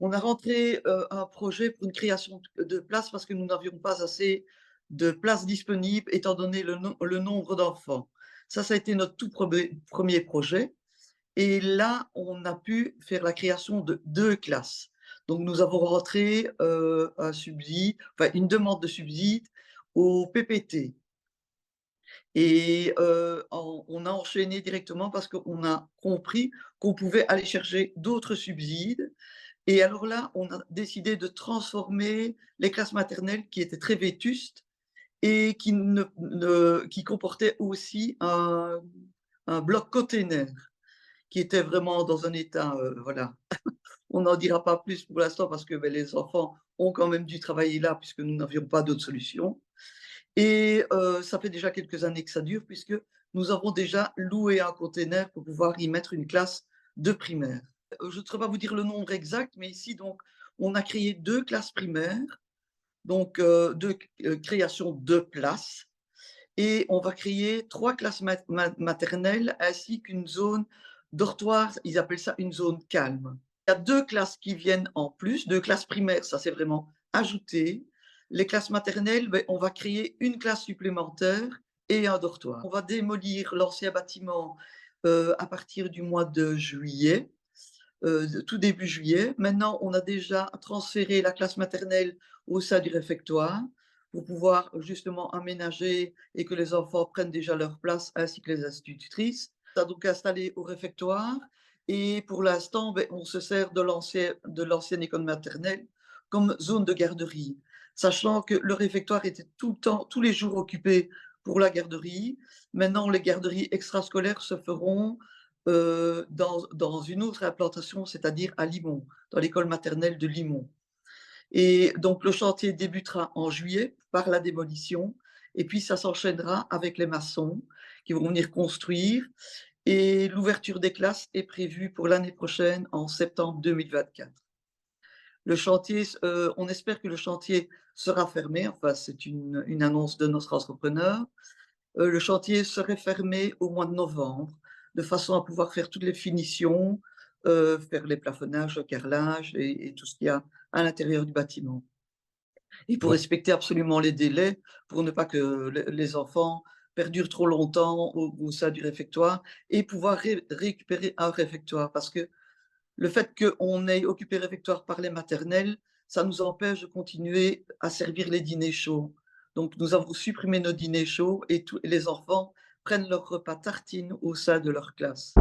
On a rentré, un projet pour une création de places parce que nous n'avions pas assez de places disponibles étant donné le nombre d'enfants. Ça a été notre tout 1er projet et là, on a pu faire la création de 2 classes. Donc nous avons rentré, un subside, enfin une demande de subside au PPT et on a enchaîné directement parce qu'on a compris qu'on pouvait aller chercher d'autres subsides et alors là, on a décidé de transformer les classes maternelles qui étaient très vétustes et qui comportaient aussi un bloc container qui était vraiment dans un état, voilà. On n'en dira pas plus pour l'instant parce que, beh, les enfants ont quand même dû travailler là puisque nous n'avions pas d'autre solution et ça fait déjà quelques années que ça dure puisque nous avons déjà loué un container pour pouvoir y mettre une classe de primaire. Je ne saurais pas vous dire le nombre exact, mais ici donc, on a créé 2 classes primaires, donc 2 créations de places et on va créer 3 classes maternelles ainsi qu'une zone dortoir, ils appellent ça une zone calme. Il y a 2 classes qui viennent en plus, 2 classes primaires, ça c'est vraiment ajouté. Les classes maternelles, beh, on va créer une classe supplémentaire et un dortoir. On va démolir l'ancien bâtiment, à partir du mois de juillet tout début juillet. Maintenant, on a déjà transféré la classe maternelle au sein du réfectoire pour pouvoir justement aménager et que les enfants prennent déjà leur place ainsi que les institutrices. On a donc installé au réfectoire et pour l'instant, beh, on se sert de l'ancienne école maternelle comme zone de garderie, sachant que le réfectoire était tout le temps, tous les jours occupé pour la garderie. Maintenant, les garderies extrascolaires se feront dans une autre implantation, c'est-à-dire à Limont, dans l'école maternelle de Limont. Et donc le chantier débutera en juillet par la démolition et puis ça s'enchaînera avec les maçons qui vont venir construire et l'ouverture des classes est prévue pour l'année prochaine en septembre 2024. Le chantier, on espère que le chantier sera fermé, enfin c'est une annonce de notre entrepreneur. Le chantier serait fermé au mois de novembre, de façon à pouvoir faire toutes les finitions, faire les plafonnages, le carrelage et tout ce qu'il y a à l'intérieur du bâtiment. Et pour Ouais. respecter absolument les délais, pour ne pas que les enfants perdurent trop longtemps au sein du réfectoire et pouvoir récupérer un réfectoire. Parce que le fait qu'on ait occupé le réfectoire par les maternelles, ça nous empêche de continuer à servir les dîners chauds. Donc nous avons supprimé nos dîners chauds et tous les enfants prennent leur repas tartine au sein de leur classe.